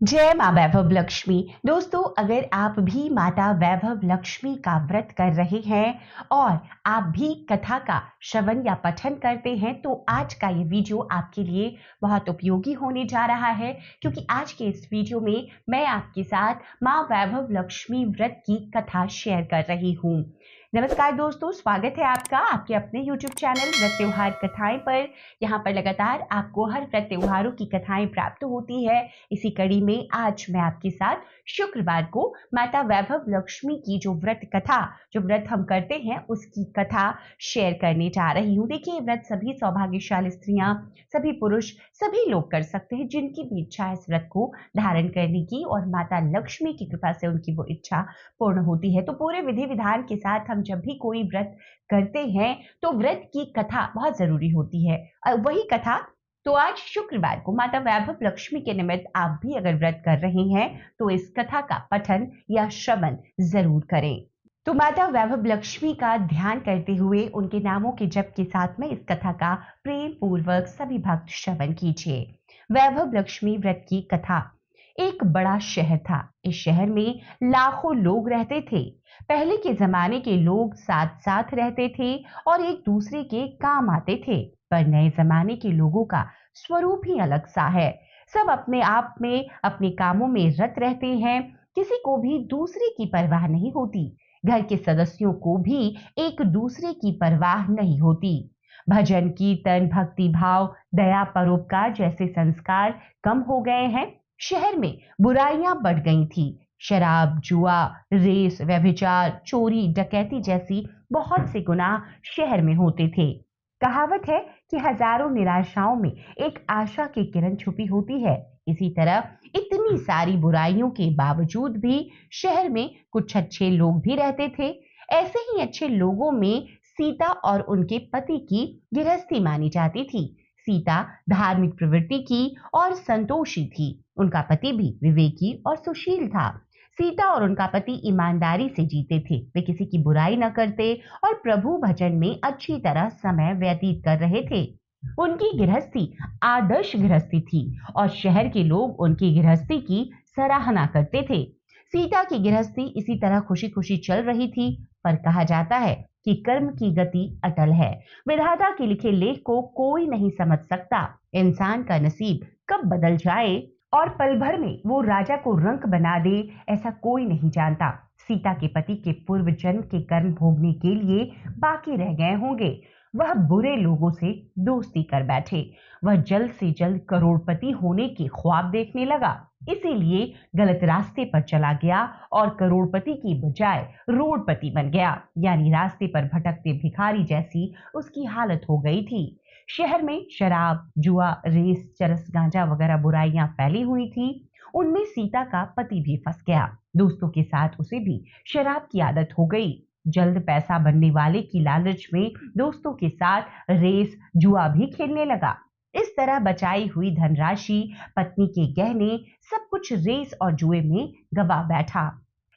जय माँ वैभव लक्ष्मी। दोस्तों, अगर आप भी माता वैभव लक्ष्मी का व्रत कर रहे हैं और आप भी कथा का श्रवण या पठन करते हैं तो आज का ये वीडियो आपके लिए बहुत उपयोगी होने जा रहा है, क्योंकि आज के इस वीडियो में मैं आपके साथ माँ वैभव लक्ष्मी व्रत की कथा शेयर कर रही हूँ। नमस्कार दोस्तों, स्वागत है आपका आपके अपने YouTube चैनल व्रत त्योहार कथाएं पर। यहाँ पर लगातार आपको हर व्रत त्योहारों की कथाएं प्राप्त होती है। इसी कड़ी में आज मैं आपके साथ शुक्रवार को माता वैभव लक्ष्मी की जो व्रत हम करते हैं उसकी कथा शेयर करने जा रही हूँ। देखिए, व्रत सभी सौभाग्यशाली स्त्रियां, सभी पुरुष, सभी लोग कर सकते हैं जिनकी भी इच्छा है इस व्रत को धारण करने की, और माता लक्ष्मी की कृपा से उनकी वो इच्छा पूर्ण होती है। तो पूरे विधि विधान के साथ हम जब भी कोई व्रत करते हैं तो व्रत की कथा बहुत जरूरी होती है। वही कथा तो आज शुक्रवार को माता वैभव लक्ष्मी के निमित्त आप भी अगर व्रत कर रहे हैं तो इस कथा का पठन या श्रवण जरूर करें। तो माता वैभव लक्ष्मी का ध्यान करते हुए उनके नामों के जप के साथ में इस कथा का प्रेम पूर्वक सभी भक्त श्रवण कीजिए। वैभव लक्ष्मी व्रत की कथा। एक बड़ा शहर था। इस शहर में लाखों लोग रहते थे। पहले के जमाने के लोग साथ साथ रहते थे और एक दूसरे के काम आते थे, पर नए जमाने के लोगों का स्वरूप ही अलग सा है। सब अपने आप में अपने कामों में रत रहते हैं। किसी को भी दूसरे की परवाह नहीं होती। घर के सदस्यों को भी एक दूसरे की परवाह नहीं होती। भजन, कीर्तन, भक्ति भाव, दया, परोपकार जैसे संस्कार कम हो गए हैं। शहर में बुराइयां बढ़ गई थी। शराब, जुआ, रेस, व्यभिचार, चोरी, डकैती जैसी बहुत से गुनाह शहर में होते थे। कहावत है कि हजारों निराशाओं में एक आशा की किरण छुपी होती है। इसी तरह इतनी सारी बुराइयों के बावजूद भी शहर में कुछ अच्छे लोग भी रहते थे। ऐसे ही अच्छे लोगों में सीता और उनके पति की गृहस्थी मानी जाती थी। सीता धार्मिक प्रवृत्ति की और संतोषी थी। उनका पति भी विवेकी और सुशील था। सीता और उनका पति ईमानदारी से जीते थे। वे किसी की बुराई न करते और प्रभु भजन में अच्छी तरह समय व्यतीत कर रहे थे। उनकी गृहस्थी आदर्श गृहस्थी थी और शहर के लोग उनकी गृहस्थी की सराहना करते थे। सीता की गृहस्थी इसी तरह खुशी खुशी चल रही थी, पर कहा जाता है कि कर्म की गति अटल है। विधाता के लिखे लेख को कोई नहीं समझ सकता। इंसान का नसीब कब बदल जाए और पल भर में वो राजा को रंक बना दे, ऐसा कोई नहीं जानता। सीता के पति के पूर्व जन्म के कर्म भोगने के लिए बाकी रह गए होंगे। वह बुरे लोगों से दोस्ती कर बैठे। वह जल्द से जल्द करोड़पति होने के ख्वाब देखने लगा, इसीलिए गलत रास्ते पर चला गया और करोड़पति की बजाय रोडपति बन गया, यानी रास्ते पर भटकते भिखारी जैसी उसकी हालत हो गई थी। शहर में शराब, जुआ, रेस, चरस, गांजा वगैरह बुराइयां फैली हुई थी। उनमें सीता का पति भी फंस गया। दोस्तों के साथ उसे भी शराब की आदत हो गई। जल्द पैसा बनने वाले की लालच में दोस्तों के साथ रेस, जुआ भी खेलने लगा। इस तरह बचाई हुई धनराशि, पत्नी के गहने, सब कुछ रेस और जुए में गवा बैठा।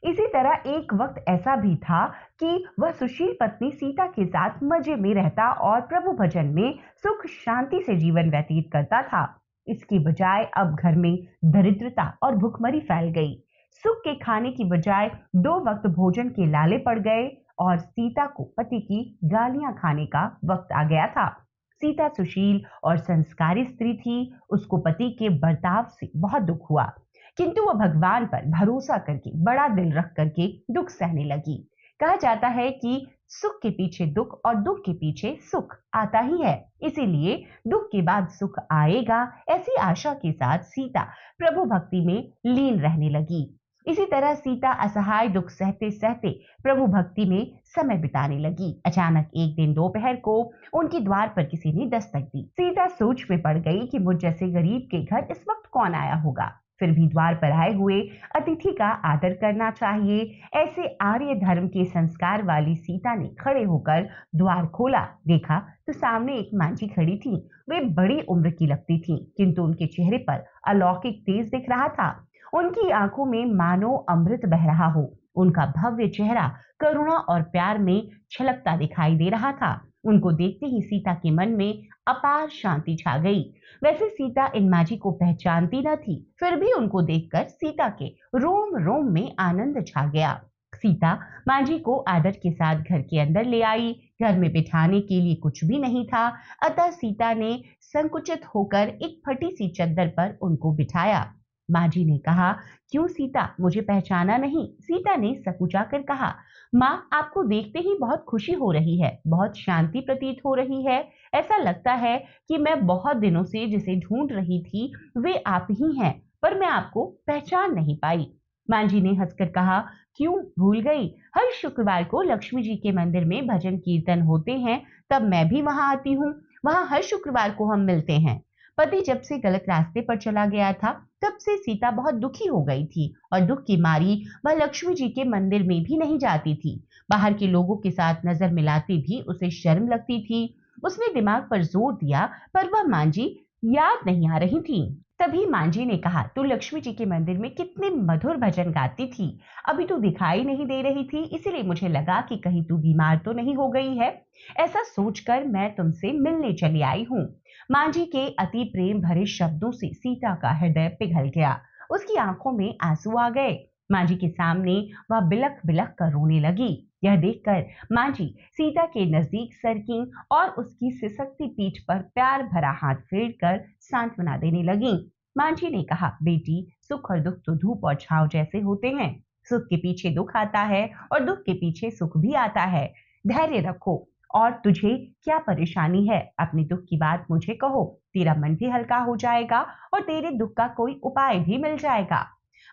इसी तरह एक वक्त ऐसा भी था कि वह सुशील पत्नी सीता के साथ मजे में रहता और प्रभु भजन में सुख शांति से जीवन व्यतीत करता था। इसकी बजाय अब घर में दरिद्रता और भुखमरी फैल गई। सुख के खाने की बजाय 2 वक्त भोजन के लाले पड़ गए और सीता को पति की गालियां खाने का वक्त आ गया था। सीता सुशील और संस्कारी स्त्री थी। उसको पति के बर्ताव से बहुत दुख हुआ, किंतु वह भगवान पर भरोसा करके बड़ा दिल रख करके दुख सहने लगी। कहा जाता है कि सुख के पीछे दुख और दुख के पीछे सुख आता ही है, इसीलिए दुख के बाद सुख आएगा, ऐसी आशा के साथ सीता प्रभु भक्ति में लीन रहने लगी। इसी तरह सीता असहाय दुख सहते सहते प्रभु भक्ति में समय बिताने लगी। अचानक एक दिन दोपहर को उनके द्वार पर किसी ने दस्तक दी। सीता सोच में पड़ गई कि मुझ जैसे गरीब के घर इस वक्त कौन आया होगा। फिर भी द्वार पर आए हुए अतिथि का आदर करना चाहिए, ऐसे आर्य धर्म के संस्कार वाली सीता ने खड़े होकर द्वार खोला। देखा तो सामने एक मांझी खड़ी थी। वे बड़ी उम्र की लगती थी, किंतु उनके चेहरे पर अलौकिक तेज दिख रहा था। उनकी आंखों में मानो अमृत बह रहा हो। उनका भव्य चेहरा करुणा और प्यार में छलकता दिखाई दे रहा था। उनको देखते ही सीता के मन में अपार शांति छा गई। वैसे सीता इन मांझी को पहचानती न थी, फिर भी उनको देखकर सीता के रोम रोम में आनंद छा गया। सीता मांझी को आदर के साथ घर के अंदर ले आई। घर में बिठाने के लिए कुछ भी नहीं था, अतः सीता ने संकुचित होकर एक फटी सी चद्दर पर उनको बिठाया। मांझी ने कहा, क्यों सीता, मुझे पहचाना नहीं? सीता ने सकुचाकर कहा, माँ, आपको देखते ही बहुत खुशी हो रही है, बहुत शांति प्रतीत हो रही है। ऐसा लगता है कि मैं बहुत दिनों से जिसे ढूंढ रही थी वे आप ही हैं, पर मैं आपको पहचान नहीं पाई। मांझी ने हंसकर कहा, क्यों भूल गई? हर शुक्रवार को लक्ष्मी जी के मंदिर में भजन कीर्तन होते हैं, तब मैं भी वहां आती हूँ। वहां हर शुक्रवार को हम मिलते हैं। पति जब से गलत रास्ते पर चला गया था, तब से सीता बहुत दुखी हो गई थी और दुख की मारी वह लक्ष्मी जी के मंदिर में भी नहीं जाती थी। बाहर के लोगों के साथ नजर मिलाते भी उसे शर्म लगती थी। उसने दिमाग पर जोर दिया, पर वह मांझी याद नहीं आ रही थी। तभी मांझी ने कहा, तू लक्ष्मी जी के मंदिर में कितने मधुर भजन गाती थी, अभी तू दिखाई नहीं दे रही थी, इसीलिए मुझे लगा कि कहीं तू बीमार तो नहीं हो गई है। ऐसा सोचकर मैं तुमसे मिलने चली आई हूँ। मांझी के अति प्रेम भरे शब्दों से सीता का हृदय पिघल गया। उसकी आंखों में आंसू आ गए। मांझी के सामने वह बिलख बिलख कर रोने लगी। यह देखकर मांझी सीता के नजदीक सरकी और उसकी सिसकती पीठ पर प्यार भरा हाथ फेरकर सांत्वना देने लगी। मांझी ने कहा, बेटी, सुख और दुख तो धूप और छांव जैसे होते हैं। सुख के पीछे दुख आता है और दुख के पीछे सुख भी आता है। धैर्य रखो। और तुझे क्या परेशानी है? अपने दुख की बात मुझे कहो, तेरा मन भी हल्का हो जाएगा और तेरे दुख का कोई उपाय भी मिल जाएगा।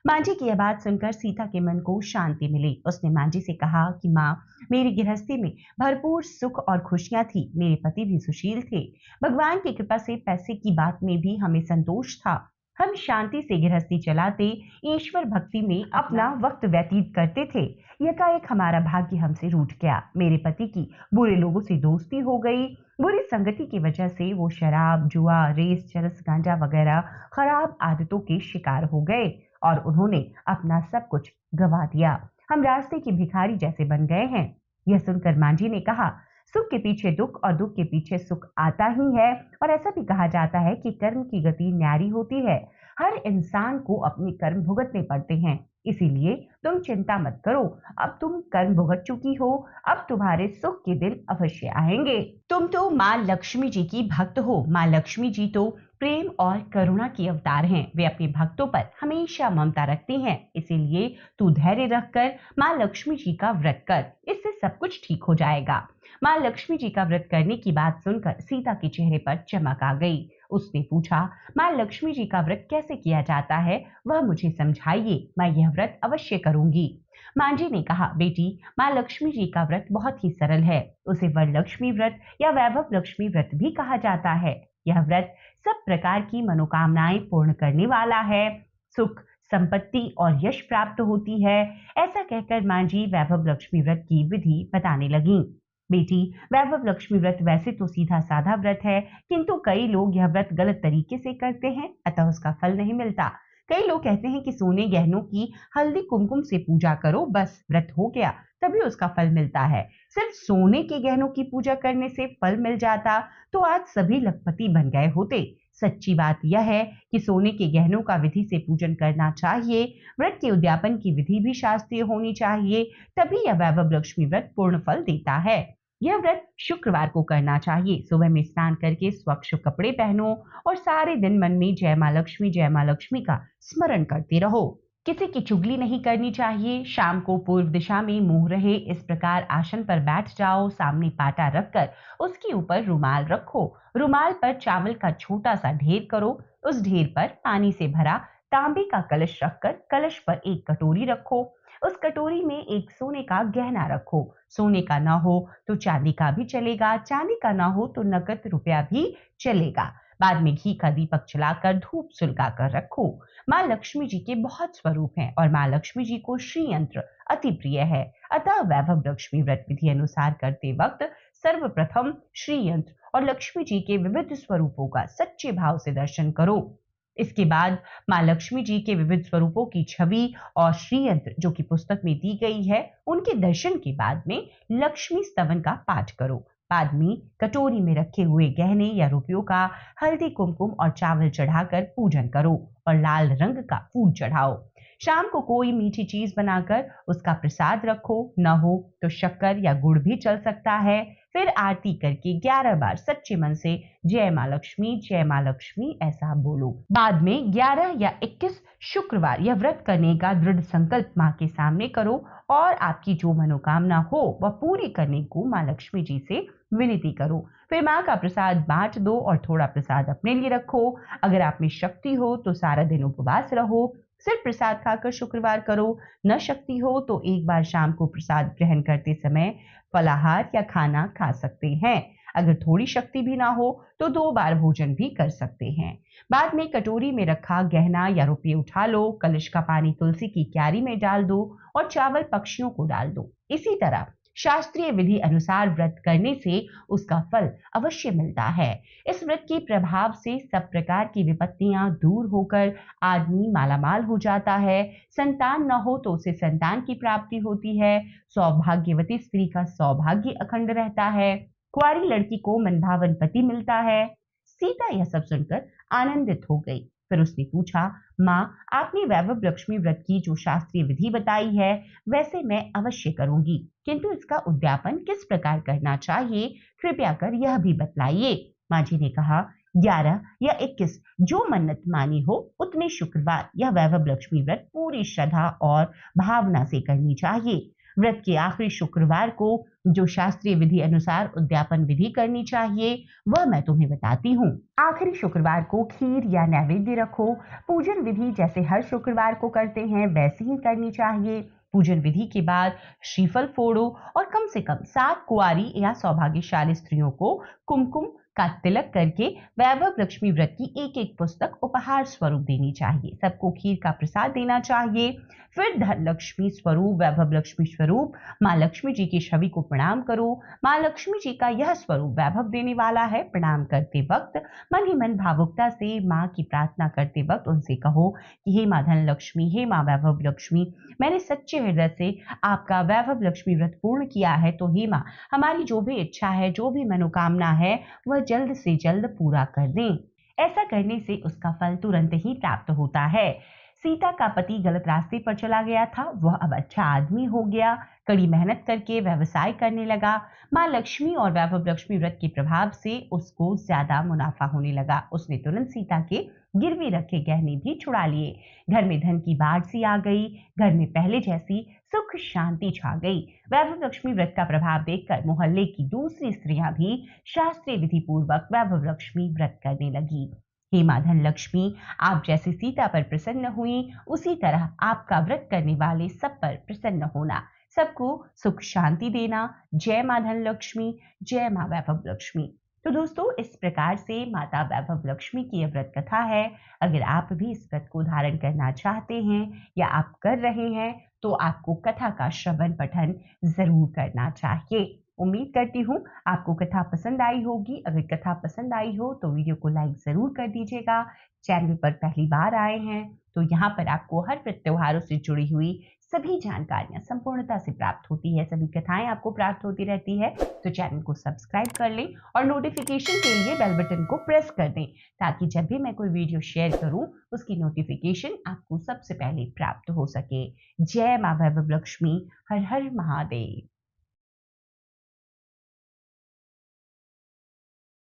मांझी की यह बात सुनकर सीता के मन को शांति मिली। उसने मांझी से कहा कि माँ, मेरी गृहस्थी में भरपूर सुख और खुशियां थी। मेरे पति भी सुशील थे। भगवान की कृपा से पैसे की बात में भी हमें संतोष था। हम शांति से गृहस्थी चलाते, ईश्वर भक्ति में अपना वक्त व्यतीत करते थे। यकाएक हमारा भाग्य हमसे रूठ गया। मेरे पति की बुरे लोगों से दोस्ती हो गई। बुरी संगति की वजह से वो शराब, जुआ, रेस, चरस, गांजा वगैरह खराब आदतों के शिकार हो गए और उन्होंने अपना सब कुछ गंवा दिया। हम रास्ते के भिखारी जैसे बन गए हैं। यह सुनकर मांझी ने कहा, सुख के पीछे दुख और दुख के पीछे सुख आता ही है। और ऐसा भी कहा जाता है कि कर्म की गति न्यारी होती है। हर इंसान को अपने कर्म भुगतने पड़ते हैं, इसीलिए तुम चिंता मत करो। अब तुम कर्म भुगत चुकी हो, अब तुम्हारे सुख के दिन अवश्य आएंगे। तुम तो माँ लक्ष्मी जी की भक्त हो। माँ लक्ष्मी जी तो प्रेम और करुणा की अवतार हैं। वे अपने भक्तों पर हमेशा ममता रखती हैं। इसीलिए तू धैर्य रखकर माँ लक्ष्मी जी का व्रत कर, इससे सब कुछ ठीक हो जाएगा। माँ लक्ष्मी जी का व्रत करने की बात सुनकर सीता के चेहरे पर चमक आ गई। उसने पूछा, माँ लक्ष्मी जी का व्रत कैसे किया जाता है, वह मुझे समझाइए, मैं यह व्रत अवश्य करूंगी। मांझी ने कहा, बेटी, माँ लक्ष्मी जी का व्रत बहुत ही सरल है। उसे वरलक्ष्मी व्रत या वैभव लक्ष्मी व्रत भी कहा जाता है। यह व्रत सब प्रकार की मनोकामनाएं पूर्ण करने वाला है। सुख, संपत्ति और यश प्राप्त होती है। ऐसा कहकर मांझी वैभव लक्ष्मी व्रत की विधि बताने लगी। बेटी, वैभव लक्ष्मी व्रत वैसे तो सीधा साधा व्रत है, किंतु कई लोग यह व्रत गलत तरीके से करते हैं, अतः उसका फल नहीं मिलता। कई लोग कहते हैं कि सोने गहनों की हल्दी कुमकुम से पूजा करो, बस व्रत हो गया, तभी उसका फल मिलता है। सिर्फ सोने के गहनों की पूजा करने से फल मिल जाता तो आज सभी लखपति बन गए होते। सच्ची बात यह है कि सोने के गहनों का विधि से पूजन करना चाहिए। व्रत के उद्यापन की विधि भी शास्त्रीय होनी चाहिए, तभी यह वैभव लक्ष्मी व्रत पूर्ण फल देता है। यह व्रत शुक्रवार को करना चाहिए। सुबह में स्नान करके स्वच्छ कपड़े पहनो और सारे दिन मन में जय माँ लक्ष्मी का स्मरण करते रहो। किसी की चुगली नहीं करनी चाहिए। शाम को पूर्व दिशा में मुंह रहे इस प्रकार आसन पर बैठ जाओ। सामने पाटा रखकर उसके ऊपर रुमाल रखो। रुमाल पर चावल का छोटा सा ढेर करो। उस ढेर पर पानी से भरा तांबे का कलश रखकर कलश पर एक कटोरी रखो। उस कटोरी में एक सोने का गहना रखो। सोने का ना हो तो चांदी का भी चलेगा, चांदी का ना हो तो नकद रुपया भी चलेगा। बाद में घी का दीपक जलाकर धूप सुलगा कर रखो। माँ लक्ष्मी जी के बहुत स्वरूप हैं और माँ लक्ष्मी जी को श्री यंत्र अति प्रिय है, अतः वैभव लक्ष्मी व्रत विधि अनुसार करते वक्त सर्वप्रथम श्री यंत्र और लक्ष्मी जी के विविध स्वरूपों का सच्चे भाव से दर्शन करो। इसके बाद माँ लक्ष्मी जी के विविध स्वरूपों की छवि और श्री यंत्र जो कि पुस्तक में दी गई है, उनके दर्शन के बाद में लक्ष्मी स्तवन का पाठ करो। बाद में कटोरी में रखे हुए गहने या रुपयों का हल्दी कुमकुम और चावल चढ़ाकर पूजन करो और लाल रंग का फूल चढ़ाओ। शाम को कोई मीठी चीज बनाकर उसका प्रसाद रखो, न हो तो शक्कर या गुड़ भी चल सकता है। फिर आरती करके 11 बार सच्चे मन से जय माँ लक्ष्मी ऐसा बोलो। बाद में 11 या 21 शुक्रवार यह व्रत करने का दृढ़ संकल्प माँ के सामने करो और आपकी जो मनोकामना हो वह पूरी करने को माँ लक्ष्मी जी से विनती करो। फिर माँ का प्रसाद बांट दो और थोड़ा प्रसाद अपने लिए रखो। अगर आप में शक्ति हो तो सारा दिन उपवास रहो, सिर्फ प्रसाद खाकर शुक्रवार करो। न शक्ति हो तो एक बार शाम को प्रसाद ग्रहण करते समय फलाहार या खाना खा सकते हैं। अगर थोड़ी शक्ति भी ना हो तो 2 बार भोजन भी कर सकते हैं। बाद में कटोरी में रखा गहना या रुपये उठा लो, कलश का पानी तुलसी की क्यारी में डाल दो और चावल पक्षियों को डाल दो। इसी तरह शास्त्रीय विधि अनुसार व्रत करने से उसका फल अवश्य मिलता है। इस व्रत के प्रभाव से सब प्रकार की विपत्तियां दूर होकर आदमी मालामाल हो जाता है। संतान न हो तो उसे संतान की प्राप्ति होती है। सौभाग्यवती स्त्री का सौभाग्य अखंड रहता है। कुंवारी लड़की को मनभावन पति मिलता है। सीता यह सब सुनकर आनंदित हो गई। फिर उसने पूछा, माँ, आपने वैभव लक्ष्मी व्रत की जो शास्त्रीय विधि बताई है वैसे मैं अवश्य करूंगी, किंतु इसका उद्यापन किस प्रकार करना चाहिए, कृपया कर यह भी बतलाइए। माँ जी ने कहा, 11 या 21 जो मन्नत मानी हो उतने शुक्रवार यह वैभव लक्ष्मी व्रत पूरी श्रद्धा और भावना से करनी चाहिए। व्रत के आखिरी शुक्रवार को जो शास्त्रीय विधि अनुसार उद्यापन विधि करनी चाहिए वह मैं तुम्हें बताती हूँ। आखिरी शुक्रवार को खीर या नैवेद्य रखो। पूजन विधि जैसे हर शुक्रवार को करते हैं वैसे ही करनी चाहिए। पूजन विधि के बाद श्रीफल फोड़ो और कम से कम 7 कुंवारी या सौभाग्यशाली स्त्रियों को कुमकुम का तिलक करके वैभव लक्ष्मी व्रत की एक एक पुस्तक उपहार स्वरूप देनी चाहिए। सबको खीर का प्रसाद देना चाहिए। फिर धन लक्ष्मी स्वरूप, वैभव लक्ष्मी स्वरूप माँ लक्ष्मी जी की छवि को प्रणाम करो। माँ लक्ष्मी जी का यह स्वरूप वैभव देने वाला है। प्रणाम करते वक्त मन ही मन भावुकता से माँ की प्रार्थना करते वक्त उनसे कहो कि हे माँ धन लक्ष्मी, हे माँ वैभव लक्ष्मी, मैंने सच्चे हृदय से आपका वैभव लक्ष्मी व्रत पूर्ण किया है, तो हे माँ हमारी जो भी इच्छा है, जो भी मनोकामना है वह जल्द से जल्द पूरा कर दें। ऐसा करने से उसका फल तुरंत ही प्राप्त होता है। सीता का पति गलत रास्ते पर चला गया था, वह अब अच्छा आदमी हो गया, कड़ी मेहनत करके व्यवसाय करने लगा। माँ लक्ष्मी और वैभव लक्ष्मी व्रत के प्रभाव से उसको ज्यादा मुनाफा होने लगा। उसने तुरंत सीता के गिरवी रखे गहने भी छुड़ा लिए। घर में धन की बाढ़ सी आ गई। घर में पहले जैसी सुख शांति छा गई। वैभव लक्ष्मी व्रत का प्रभाव देखकर मोहल्ले की दूसरी स्त्रियां भी शास्त्रीय विधि पूर्वक वैभव लक्ष्मी व्रत करने लगी। हे माँ धन लक्ष्मी, आप जैसे सीता पर प्रसन्न हुई उसी तरह आपका व्रत करने वाले सब पर प्रसन्न होना, सबको सुख शांति देना। जय माँ धन लक्ष्मी, जय माँ वैभव लक्ष्मी। तो दोस्तों, इस प्रकार से माता वैभव लक्ष्मी की यह व्रत कथा है। अगर आप भी इस व्रत को धारण करना चाहते हैं या आप कर रहे हैं तो आपको कथा का श्रवण पठन जरूर करना चाहिए। उम्मीद करती हूँ आपको कथा पसंद आई होगी। अगर कथा पसंद आई हो तो वीडियो को लाइक जरूर कर दीजिएगा। चैनल पर पहली बार आए हैं तो यहाँ पर आपको हर त्योहारों से जुड़ी हुई सभी जानकारियां संपूर्णता से प्राप्त होती है, सभी कथाएं आपको प्राप्त होती रहती है। तो चैनल को सब्सक्राइब कर लें और नोटिफिकेशन के लिए बेल बटन को प्रेस कर दें, ताकि जब भी मैं कोई वीडियो शेयर करूं उसकी नोटिफिकेशन आपको सबसे पहले प्राप्त हो सके। जय माँ वैभव लक्ष्मी। हर हर महादेव।